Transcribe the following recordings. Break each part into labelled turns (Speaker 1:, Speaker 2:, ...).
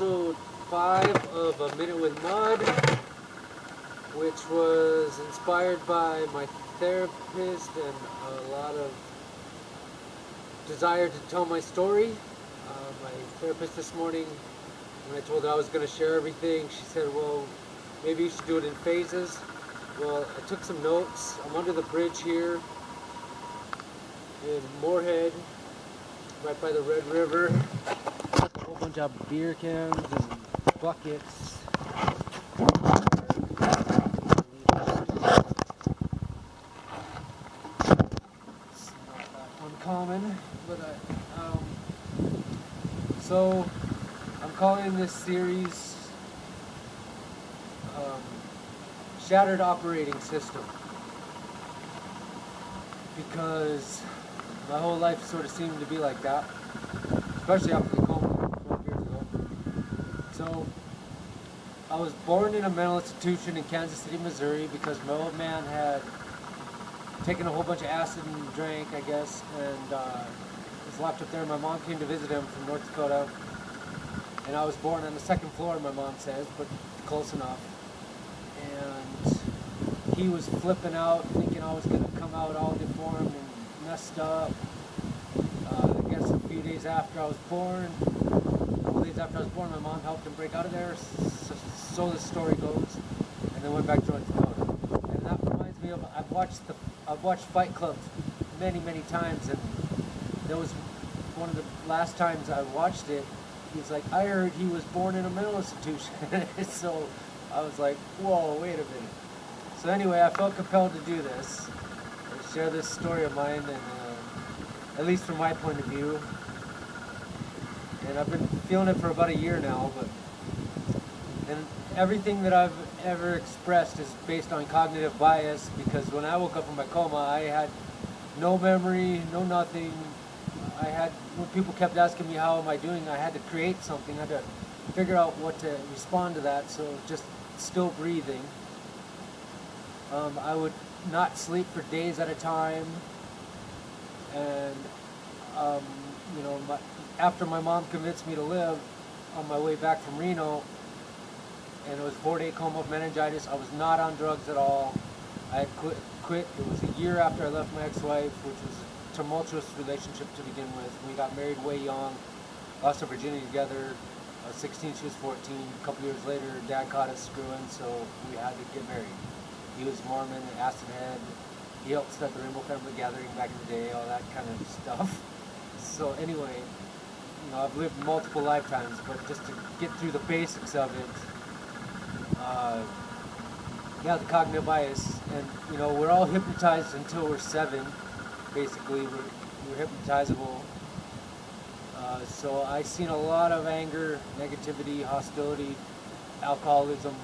Speaker 1: episode 5 of A Minute with Mud, which was inspired by my therapist and a lot of desire to tell my story. My therapist this morning, when I told her I was going to share everything, she said, well, maybe you should do it in phases. Well, I took some notes. I'm under the bridge here in Moorhead, right by the Red River. A whole bunch of beer cans and buckets. It's not that uncommon, but so I'm calling this series Shattered Operating System, because my whole life sort of seemed to be like that, especially after the coma 12 years ago. So I was born in a mental institution in Kansas City, Missouri, because my old man had taken a whole bunch of acid and drank, I guess, and was locked up there. My mom came to visit him from North Dakota, and I was born on the second floor, my mom says, but close enough. And he was flipping out, thinking I was going to come out all deformed and messed up. I guess a few days after I was born, my mom helped him break out of there, so the story goes, and then went back to North Dakota. And that reminds me of, I've watched Fight Club many, many times, and there was one of the last times I watched it, he's like, I heard he was born in a mental institution. So I was like, whoa, wait a minute. So anyway, I felt compelled to do this, and share this story of mine, and at least from my point of view. And I've been feeling it for about a year now, and everything that I've ever expressed is based on cognitive bias, because when I woke up from my coma, I had no memory, no nothing. When people kept asking me how am I doing, I had to create something. I had to figure out what to respond to that, so just still breathing. I would not sleep for days at a time, and after my mom convinced me to live, on my way back from Reno, and it was 4-day coma of meningitis, I was not on drugs at all. I had quit. It was a year after I left my ex-wife, which was a tumultuous relationship to begin with. We got married way young, lost our virginity together. I was 16, she was 14. A couple years later, Dad caught us screwing, so we had to get married. He was Mormon, acid head. He helped start the Rainbow Family Gathering back in the day, all that kind of stuff. So anyway, I've lived multiple lifetimes, but just to get through the basics of it, the cognitive bias, and we're all hypnotized until we're 7. Basically, we're hypnotizable. So I've seen a lot of anger, negativity, hostility, alcoholism,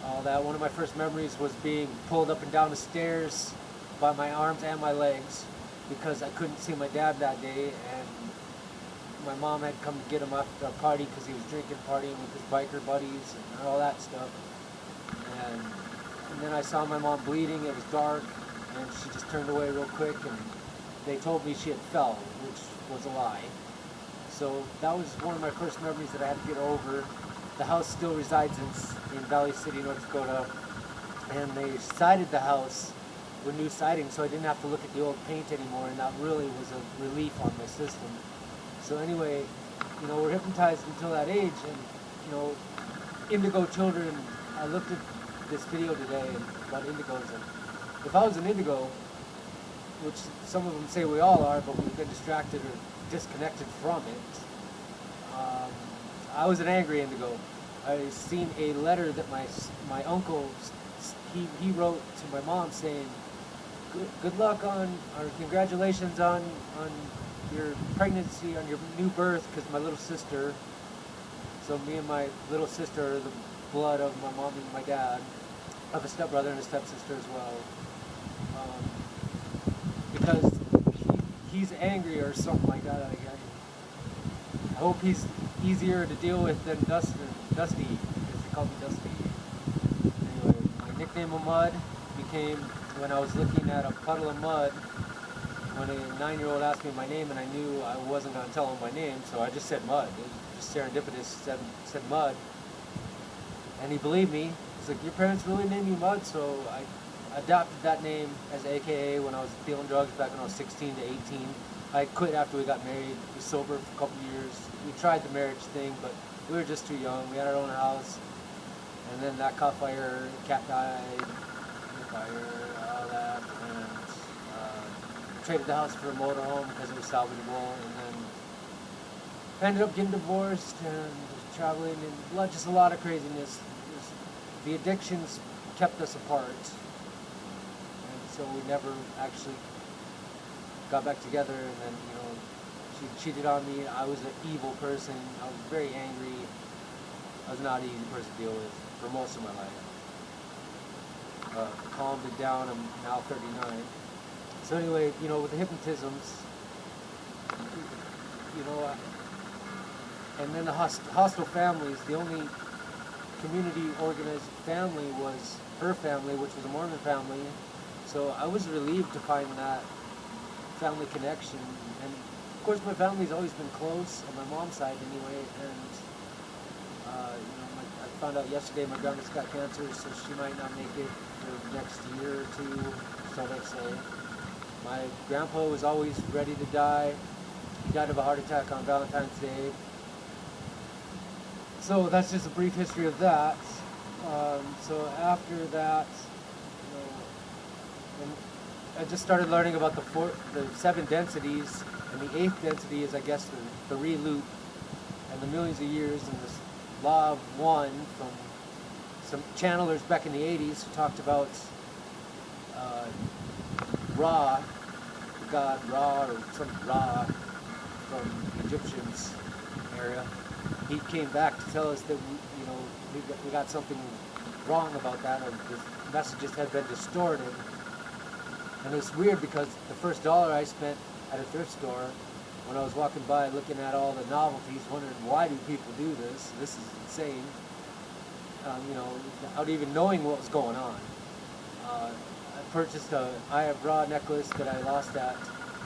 Speaker 1: all that. One of my first memories was being pulled up and down the stairs by my arms and my legs because I couldn't see my dad that day, and my mom had come to get him after a party because he was drinking, partying with his biker buddies and all that stuff. And then I saw my mom bleeding. It was dark, and she just turned away real quick, and they told me she had fell, which was a lie. So that was one of my first memories that I had to get over. The house still resides in Valley City, North Dakota, and they sided the house with new siding, so I didn't have to look at the old paint anymore, and that really was a relief on my system. So anyway, we're hypnotized until that age, and Indigo children, I looked at this video today about indigos, and if I was an indigo, which some of them say we all are, but we've been distracted or disconnected from it, I was an angry indigo. I seen a letter that my uncle, he wrote to my mom saying, good luck or congratulations on your pregnancy, on your new birth, because my little sister, so me and my little sister are the blood of my mom and my dad. I have a stepbrother and a stepsister as well. Because he's angry or something like that. I hope he's easier to deal with than Dusty, because they call me Dusty. Anyway, my nickname of Mud became when I was looking at a puddle of mud when a 9-year-old asked me my name, and I knew I wasn't going to tell him my name, so I just said Mud. It was just serendipitous, said Mud. And he believed me. He's like, your parents really named you Mud? So I adopted that name as AKA when I was dealing drugs back when I was 16 to 18. I quit after we got married. We were sober for a couple years. We tried the marriage thing, but we were just too young. We had our own house. And then that caught fire, the cat died, the fire, all that. And traded the house for a motorhome because it was salvageable. And then ended up getting divorced and traveling and just a lot of craziness. The addictions kept us apart. And so we never actually got back together, and then, she cheated on me. I was an evil person. I was very angry. I was not an easy person to deal with for most of my life. Calmed it down. I'm now 39. So anyway, with the hypnotisms, and then the hostile families, the only community organized family was her family, which was a Mormon family. So I was relieved to find that family connection, and of course my family's always been close on my mom's side anyway, and I found out yesterday my grandma's got cancer, so she might not make it for the next year or two, so they say. My grandpa was always ready to die. He died of a heart attack on Valentine's Day. So that's just a brief history of that. So after that, I just started learning about the 7 densities, and the 8th density is, I guess, the re-loop, and the millions of years, and this law of one from some channelers back in the 80s who talked about Ra, the god Ra, or some Ra from the Egyptians area. He came back to tell us that we got something wrong about that, or the messages had been distorted. And it's weird because the first dollar I spent at a thrift store, when I was walking by looking at all the novelties, wondering why do people do this? This is insane. Without even knowing what was going on. I purchased a Eye of Ra necklace that I lost at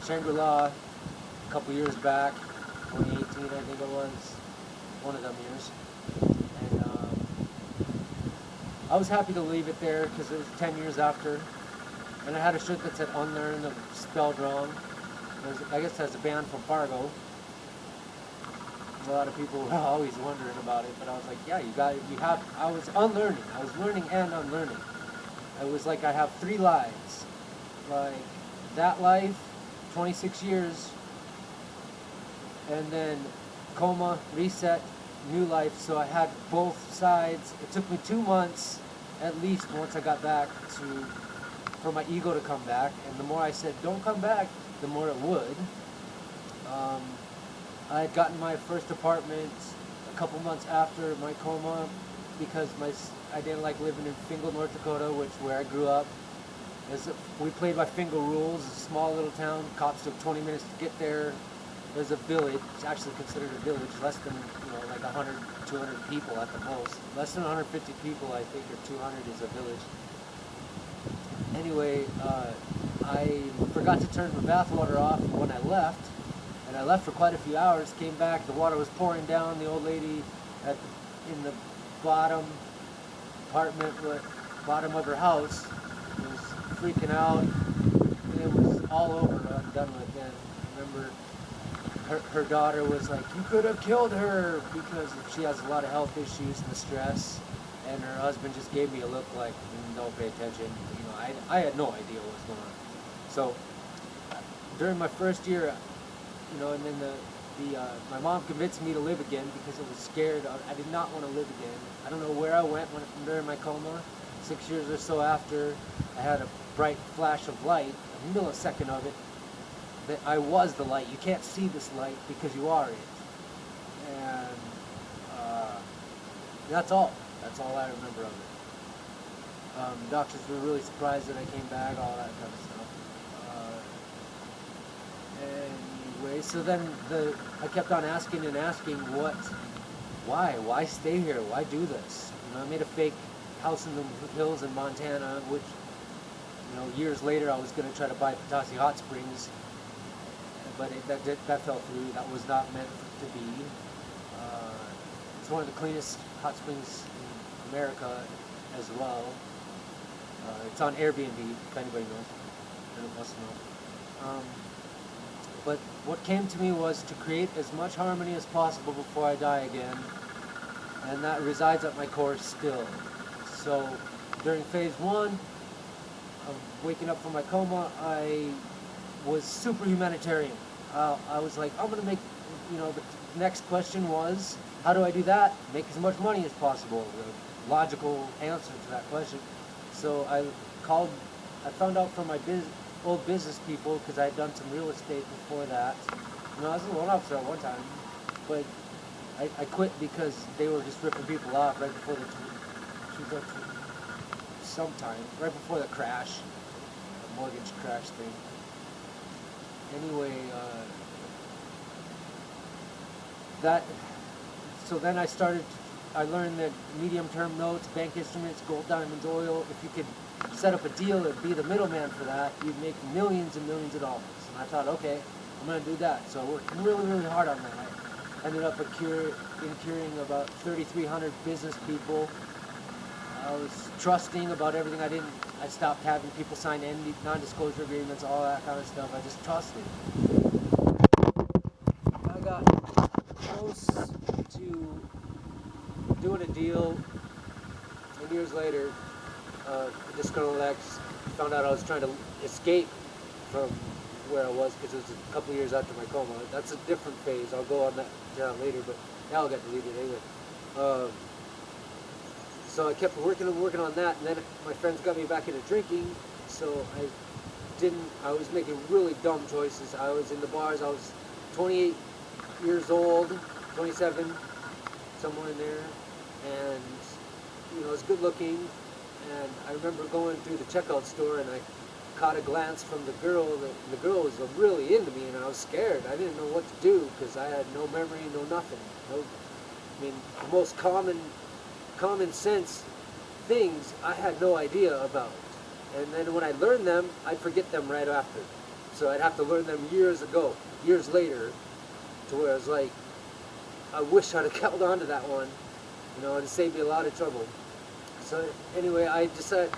Speaker 1: Shangri-La a couple years back, 2018 I think it was, one of them years. And I was happy to leave it there because it was 10 years after. And I had a shirt that said Unlearn, that was spelled wrong. I guess that's a band from Fargo. A lot of people were always wondering about it, but I was like, yeah, I was unlearning. I was learning and unlearning. It was like I have 3 lives. Like, that life, 26 years, and then coma, reset, new life. So I had both sides. It took me 2 months, at least, once I got back for my ego to come back, and the more I said don't come back, the more it would. I had gotten my first apartment a couple months after my coma because I didn't like living in Fingal, North Dakota, where I grew up. We played by Fingal rules. It's a small little town. Cops took 20 minutes to get there. There's a village. It's actually considered a village. Less than like 100, 200 people at the most. Less than 150 people, I think, or 200 is a village. Anyway, I forgot to turn the bathwater off when I left, and I left for quite a few hours, came back, the water was pouring down, the old lady in the bottom of her house was freaking out, and it was all over, I'm done with then. I remember her daughter was like, you could have killed her, because she has a lot of health issues and the stress, and her husband just gave me a look like, don't pay attention. I had no idea what was going on. So during my first year, and then my mom convinced me to live again because I was scared. I did not want to live again. I don't know where I went during my coma. 6 years or so after, I had a bright flash of light, a millisecond of it, that I was the light. You can't see this light because you are it. And that's all. That's all I remember of it. Doctors were really surprised that I came back, all that kind of stuff. Anyway, so then I kept on asking and asking, why stay here? Why do this? I made a fake house in the hills in Montana, which, years later I was going to try to buy Potosi Hot Springs but that fell through. That was not meant to be. It's one of the cleanest hot springs in America as well. It's on Airbnb, if anybody knows. Anyone wants to know. But what came to me was to create as much harmony as possible before I die again, and that resides at my core still. So during phase 1 of waking up from my coma, I was super humanitarian. I was like, I'm gonna make, the next question was, how do I do that? Make as much money as possible. The logical answer to that question. So I found out from my old business people, because I had done some real estate before that. I was a loan officer at one time, but I quit because they were just ripping people off right before right before the crash, the mortgage crash thing. Anyway, so then I learned that medium-term notes, bank instruments, gold, diamonds, oil, if you could set up a deal and be the middleman for that, you'd make millions and millions of dollars. And I thought, okay, I'm going to do that. So I worked really, really hard on that. I ended up incurring about 3,300 business people. I was trusting about everything. I stopped having people sign non-disclosure agreements, all that kind of stuff. I just trusted. I got close to doing a deal, and years later, disgruntled ex found out I was trying to escape from where I was, because it was a couple years after my coma. That's a different phase. I'll go on that later, but now I'll get deleted anyway. So I kept working on that, and then my friends got me back into drinking, so I was making really dumb choices. I was in the bars. I was 28 years old, 27, somewhere in there, and I was good looking, and I remember going through the checkout store, and I caught a glance from the girl. The girl was really into me, and I was scared. I didn't know what to do, because I had no memory, no nothing. The most common sense things I had no idea about. And then when I learned them, I'd forget them right after. So I'd have to learn them years later, to where I was like, I wish I'd have held on to that one, and it saved me a lot of trouble. So anyway, I decided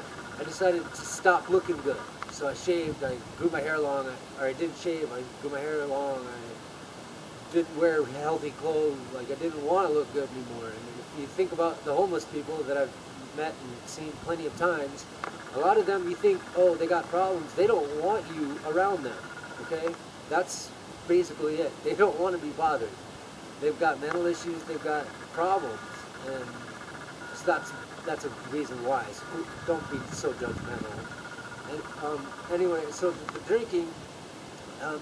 Speaker 1: to stop looking good. So I shaved, I grew my hair long, or I didn't shave, I grew my hair long, I didn't wear healthy clothes, like I didn't want to look good anymore. And if you think about the homeless people that I've met and seen plenty of times, a lot of them, you think, oh, they got problems. They don't want you around them, okay? That's basically it. They don't want to be bothered. They've got mental issues, they've got problems, and so that's a reason why. So don't be so judgmental. And anyway, so the drinking,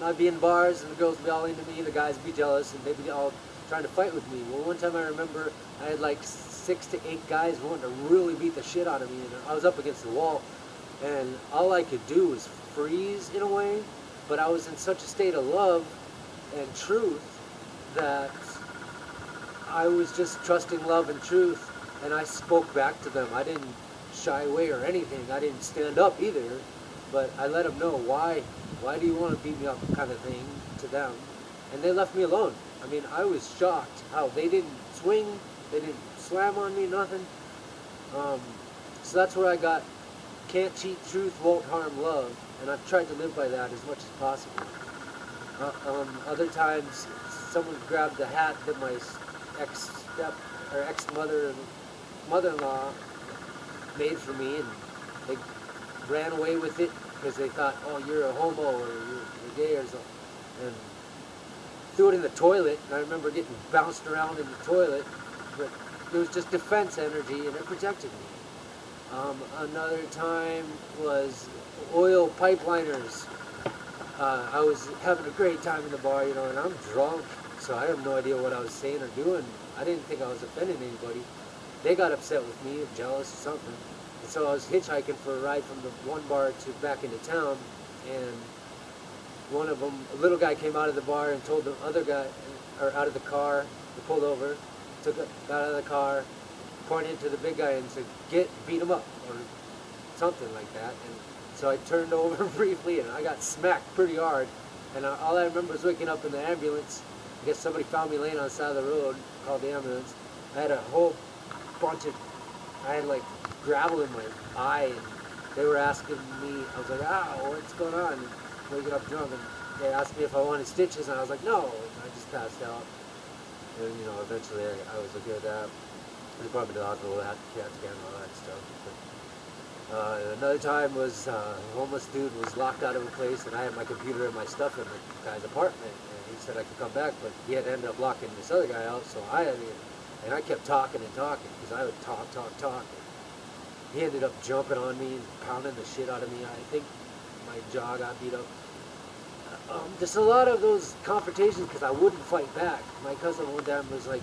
Speaker 1: I'd be in bars, and the girls would be all into me, the guys would be jealous, and they'd be all trying to fight with me. Well, one time I remember I had like 6 to 8 guys wanting to really beat the shit out of me, and I was up against the wall, and all I could do was freeze in a way, but I was in such a state of love and truth that I was just trusting love and truth, and I spoke back to them. I didn't shy away or anything. I didn't stand up either, but I let them know why do you want to beat me up kind of thing to them, and they left me alone. I mean, I was shocked how they didn't swing, they didn't slam on me, nothing. So that's where I got, can't cheat truth, won't harm love, and I've tried to live by that as much as possible. Other times, someone grabbed the hat that my mother-in-law made for me, and they ran away with it because they thought, oh, you're a homo or you're gay or something, and threw it in the toilet. And I remember getting bounced around in the toilet, but it was just defense energy, and it protected me. Another time was oil pipeliners. I was having a great time in the bar, and I'm drunk, so I have no idea what I was saying or doing. I didn't think I was offending anybody. They got upset with me, jealous or something. And so I was hitchhiking for a ride from the one bar to back into town, and one of them, a little guy, came out of the bar and told the other guy, or out of the car, they pulled over, got out of the car, pointed to the big guy and said, beat him up, or something like that. And so I turned over briefly, and I got smacked pretty hard, And all I remember was waking up in the ambulance. I guess somebody found me laying on the side of the road, called the ambulance. I had a whole bunch of, I had like gravel in my eye, and they were asking me, I was like, what's going on? And waking up drunk, and they asked me if I wanted stitches, and I was like, no, and I just passed out. And, you know, eventually I was okay with that. They brought me to the hospital, had the CAT scan and all that stuff. But, another time was a homeless dude was locked out of a place, and I had my computer and my stuff in the guy's apartment, and he said I could come back, but he had ended up locking this other guy out, so and I kept talking and talking, because I would talk. He ended up jumping on me and pounding the shit out of me. I think my jaw got beat up. Just a lot of those confrontations because I wouldn't fight back. My cousin one time was like,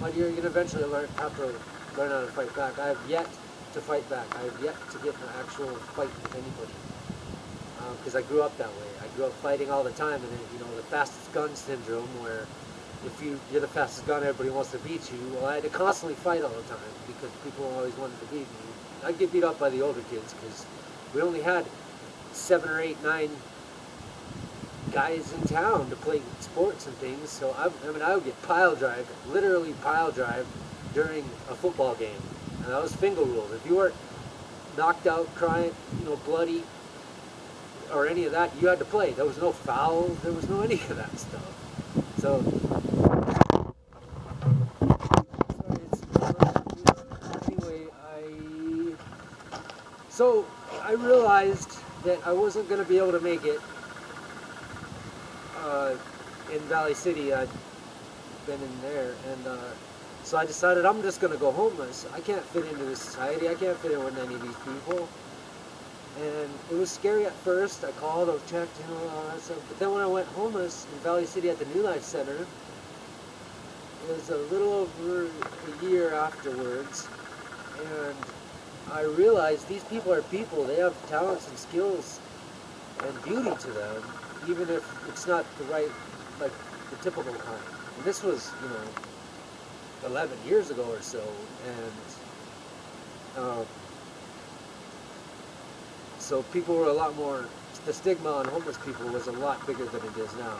Speaker 1: my dear, you're going to eventually have to learn how to fight back. I have yet to fight back. I have yet to get an actual fight with anybody. Because I grew up that way. I grew up fighting all the time, and then, you know, the fastest gun syndrome, where if you're the fastest gun, everybody wants to beat you. Well, I had to constantly fight all the time because people always wanted to beat me. I'd get beat up by the older kids because we only had 7 or 8, 9 guys in town to play sports and things. So I would get pile drive, literally pile drive during a football game, and that was finger rules. If you weren't knocked out, crying, you know, bloody, or any of that, you had to play. There was no fouls. There was no any of that stuff. So. So I realized that I wasn't going to be able to make it in Valley City. I'd been in there, and so I decided I'm just going to go homeless. I can't fit into this society. I can't fit in with any of these people. And it was scary at first. I called, I checked, you know, all that stuff. But then when I went homeless in Valley City at the New Life Center, it was a little over a year afterwards, and I realized these people are people. They have talents and skills and beauty to them, even if it's not the right, like the typical kind. And this was, you know, 11 years ago or so, and so people were a lot more, the stigma on homeless people was a lot bigger than it is now.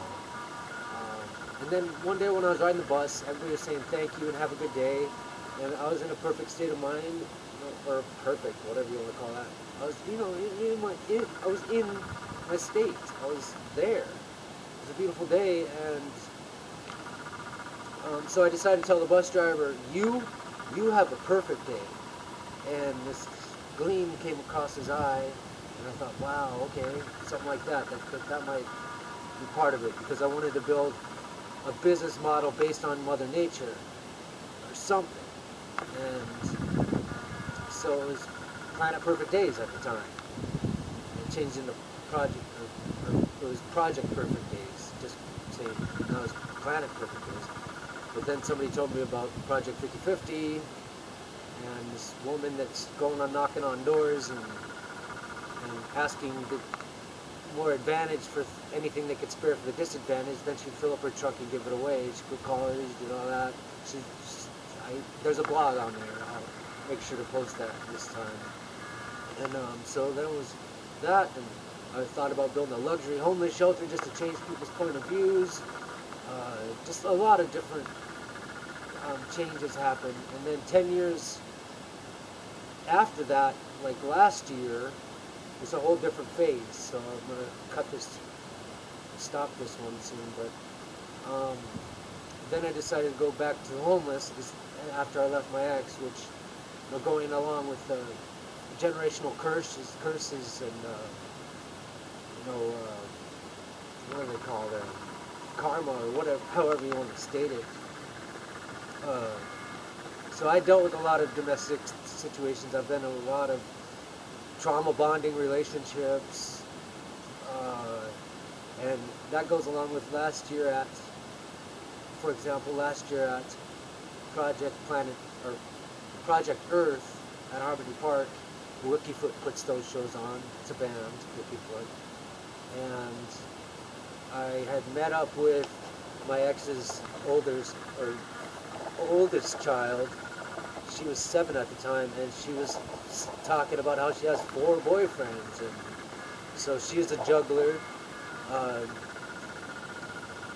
Speaker 1: And then one day when I was riding the bus, everybody was saying thank you and have a good day, and I was in a perfect state of mind, or perfect, whatever you want to call that. I was, you know, I was in my state. I was there. It was a beautiful day, and so I decided to tell the bus driver, you have a perfect day. And this gleam came across his eye, and I thought, wow, okay, something like that. That might be part of it, because I wanted to build a business model based on Mother Nature or something. And so it was Planet Perfect Days at the time. It changed into Project, or it was Project Perfect Days, just saying, now it's Planet Perfect Days. But then somebody told me about Project 50/50, and this woman that's going on knocking on doors and asking more advantage for anything they could spare for the disadvantage. Then she'd fill up her truck and give it away. She put collars, did all that. There's a blog on there. I'll make sure to post that this time. And so then it was that, and I thought about building a luxury homeless shelter just to change people's point of views. Just a lot of different changes happened. And then 10 years after that, like last year, it's a whole different phase. So I'm going to stop this one soon. But then I decided to go back to the homeless after I left my ex, which, you know, going along with generational curses and, you know, what do they call them? Karma, or whatever, however you want to state it. So I dealt with a lot of domestic situations. I've been in a lot of trauma bonding relationships, and that goes along with last year at Project Earth at Harmony Park. Wikifoot puts those shows on. It's a band, Wikifoot. And I had met up with my ex's oldest child. She was 7 at the time, and she was talking about how she has 4 boyfriends, and so she is a juggler.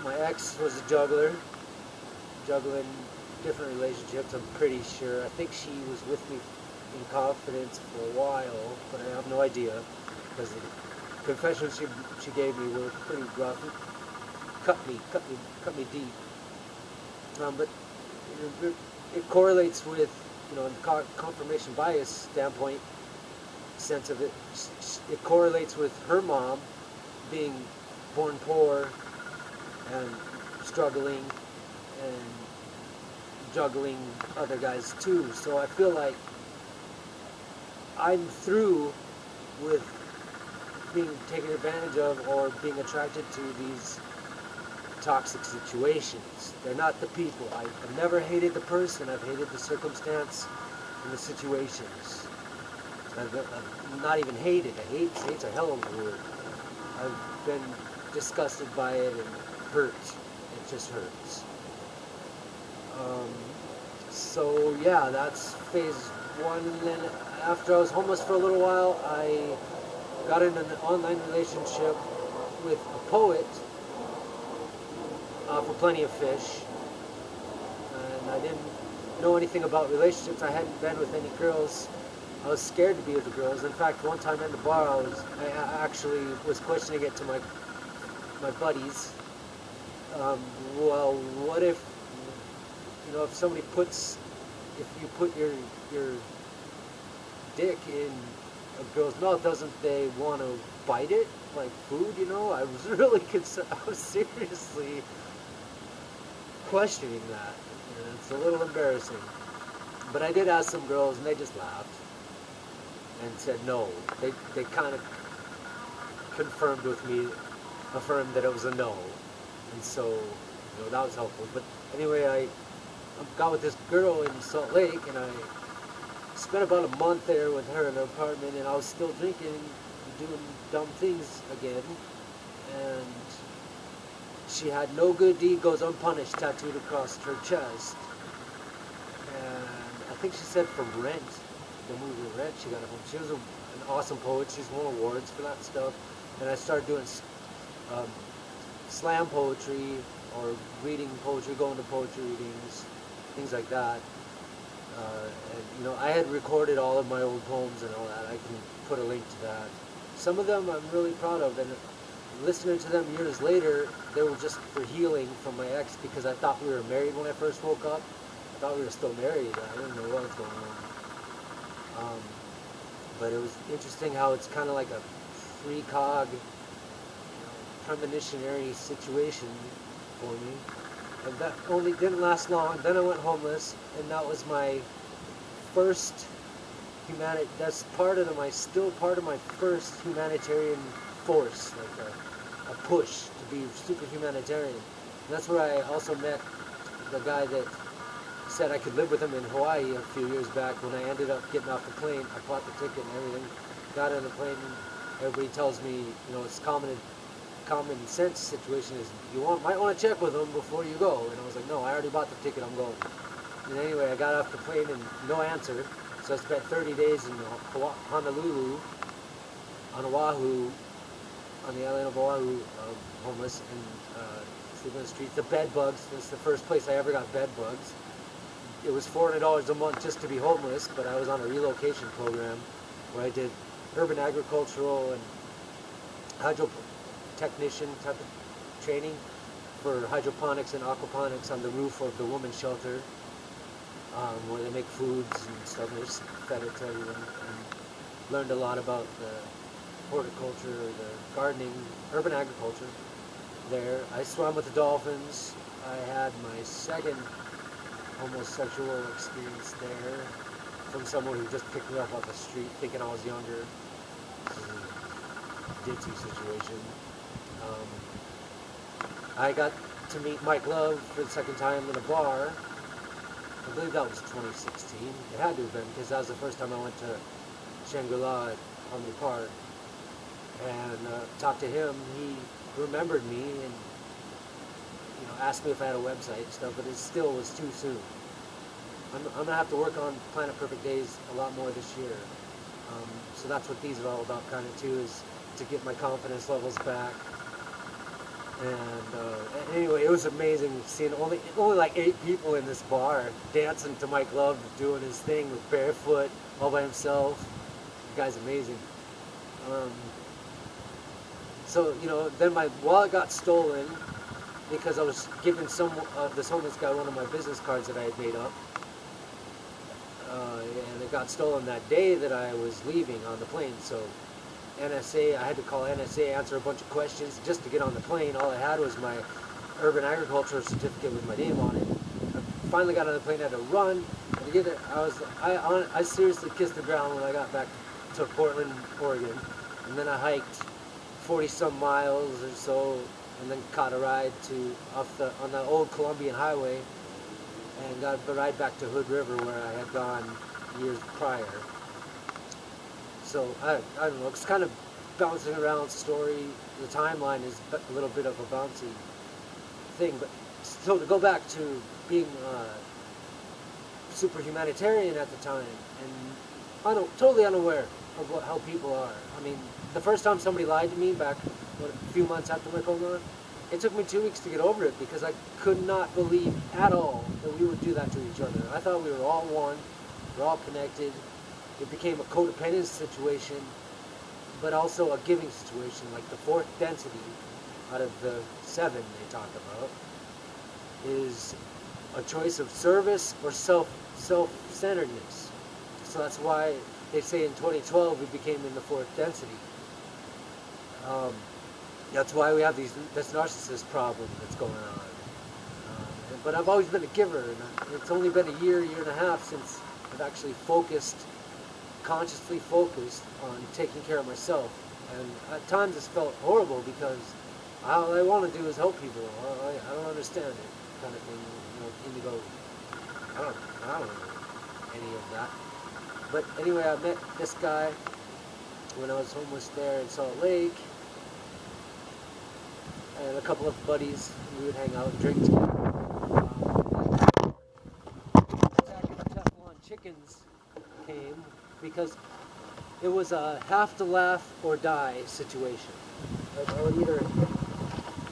Speaker 1: my ex was a juggler, juggling different relationships, I'm pretty sure. I think she was with me in confidence for a while, but I have no idea, because the confessions she gave me were pretty rough. It cut me deep. But it correlates with, in the confirmation bias standpoint, sense of it, it correlates with her mom being born poor and struggling and juggling other guys too. So I feel like I'm through with being taken advantage of or being attracted to these toxic situations. They're not the people. I've never hated the person. I've hated the circumstance and the situations. I've not even hated. Hate's a hell of a word. I've been disgusted by it and hurt. It just hurts. So yeah, that's phase one. And then after I was homeless for a little while, I got in an online relationship with a poet for Plenty of Fish. And I didn't know anything about relationships. I hadn't been with any girls. I was scared to be with the girls. In fact, one time in the bar, I actually was questioning it to my buddies. Well, what if, if somebody if you put your dick in a girl's mouth, doesn't they want to bite it like food? I was really concerned. I was seriously questioning that. It's a little embarrassing. But I did ask some girls, and they just laughed and said no. They kind of confirmed with me, affirmed that it was a no. And so, that was helpful. But anyway, I got with this girl in Salt Lake, and I spent about a month there with her in her apartment, and I was still drinking and doing dumb things again. And she had "No Good Deed Goes Unpunished" tattooed across her chest. And I think she said from Rent, the movie Rent, she got it from. She was an awesome poet. She's won awards for that stuff. And I started doing slam poetry, or reading poetry, going to poetry readings, things like that. And I had recorded all of my old poems and all that. I can put a link to that. Some of them I'm really proud of, and listening to them years later, they were just for healing from my ex, because I thought we were married when I first woke up. I thought we were still married. I didn't know what was going on. But it was interesting how it's kind of like a precog, premonitionary situation for me. And that only didn't last long. Then I went homeless, and that was my first that's still part of my first humanitarian force, like a push to be super humanitarian. And that's where I also met the guy that said I could live with him in Hawaii a few years back. When I ended up getting off the plane, I bought the ticket and everything, got on the plane, and everybody tells me, it's common sense situation is might want to check with them before you go. And I was like, no, I already bought the ticket, I'm going. And anyway, I got off the plane and no answer. So I spent 30 days in Honolulu, on Oahu, on the island of Oahu, homeless, and sleeping on the streets. The bed bugs, that's the first place I ever got bed bugs. It was $400 a month just to be homeless, but I was on a relocation program where I did urban agricultural and hydro technician type of training for hydroponics and aquaponics on the roof of the women's shelter, where they make foods and stuff, and they just fed it to everyone, and learned a lot about the horticulture, the gardening, urban agriculture there. I swam with the dolphins. I had my second homosexual experience there from someone who just picked me up off the street thinking I was younger. Ditzy situation. I got to meet Mike Love for the second time in a bar. I believe that was 2016. It had to have been, because that was the first time I went to Shangri-La at Harmony Park. And talked to him. He remembered me and asked me if I had a website and stuff, but it still was too soon. I'm going to have to work on Planet Perfect Days a lot more this year. So that's what these are all about, kind of, too, is to get my confidence levels back And anyway, it was amazing seeing only like 8 people in this bar dancing to Mike Love doing his thing with barefoot all by himself. The guy's amazing. So then my wallet got stolen because I was giving this homeless guy one of my business cards that I had made up, and it got stolen that day that I was leaving on the plane. So NSA, I had to call NSA, answer a bunch of questions just to get on the plane. All I had was my urban agriculture certificate with my name on it. I finally got on the plane, I had to run. And to get it, I seriously kissed the ground when I got back to Portland, Oregon. And then I hiked 40 some miles or so, and then caught a ride on the old Columbian Highway, and got a ride back to Hood River where I had gone years prior. So I don't know, it's kind of bouncing around story. The timeline is a little bit of a bouncy thing, but so to go back to being super humanitarian at the time, and totally unaware of how people are. I mean, the first time somebody lied to me back a few months after my coma, it took me 2 weeks to get over it because I could not believe at all that we would do that to each other. I thought we were all one, we're all connected. It became a codependent situation, but also a giving situation, like the 4th density out of the 7 they talk about is a choice of service or self-centeredness. So that's why they say in 2012 we became in the 4th density. That's why we have this narcissist problem that's going on. But I've always been a giver, and it's only been a year and a half since I've actually consciously focused on taking care of myself. And at times it's felt horrible because all I want to do is help people. I don't understand it, kind of thing. Indigo. I don't know any of that. But anyway, I met this guy when I was homeless there in Salt Lake, and a couple of buddies. We would hang out and drink together. Teflon chickens came because it was a have to laugh or die situation.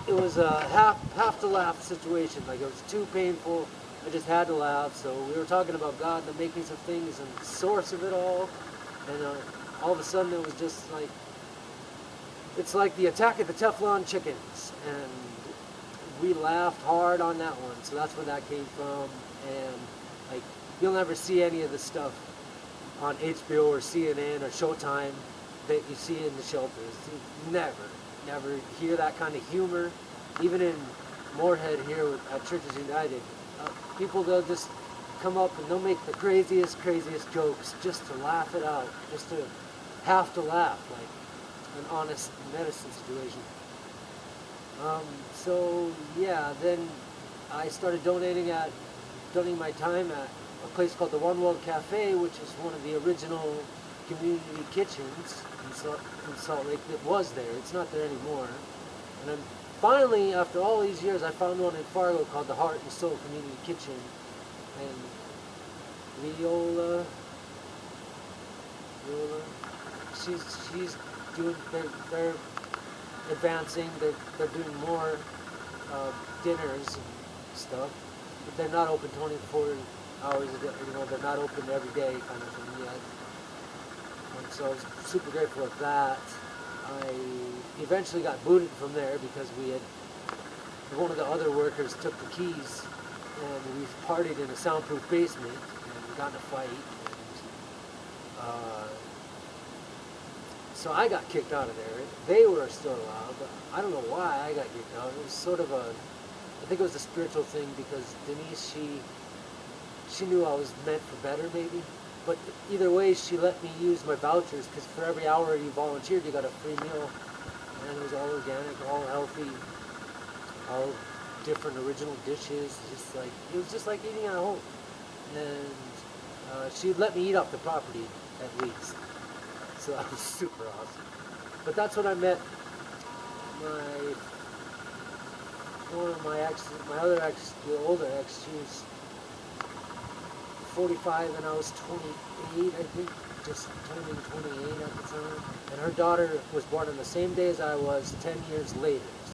Speaker 1: It was a have to laugh situation. Like, it was too painful. I just had to laugh. So we were talking about God, the makings of things, and the source of it all. And all of a sudden, it was just like, it's like the Attack of the Teflon Chickens. And we laughed hard on that one. So that's where that came from. And like, you'll never see any of the stuff on HBO or CNN or Showtime that you see in the shelters. You never hear that kind of humor. Even in Moorhead here at Churches United, people, they'll just come up and they'll make the craziest jokes just to laugh it out, just to have to laugh, like an honest medicine situation. So yeah, then I started donating my time at a place called the One World Cafe, which is one of the original community kitchens in Salt Lake that was there. It's not there anymore. And then finally, after all these years, I found one in Fargo called the Heart and Soul Community Kitchen. And Leola, she's doing, they're advancing, they're doing more dinners and stuff, but they're not open 24 hours a day, they're not open every day kind of thing yet. And so I was super grateful of that. I eventually got booted from there because one of the other workers took the keys, and we partied in a soundproof basement and we got in a fight. And, so I got kicked out of there. They were still allowed, but I don't know why I got kicked out. It was sort of I think it was a spiritual thing because Denise, she knew I was meant for better maybe. But either way, she let me use my vouchers because for every hour you volunteered, you got a free meal. And it was all organic, all healthy, all different original dishes. It was just like eating at home. And she let me eat off the property at least. So that was super awesome. But that's when I met my other ex, the older ex. She was 45 and I was 28, I think, just turning 28 at the time. And her daughter was born on the same day as I was, 10 years later.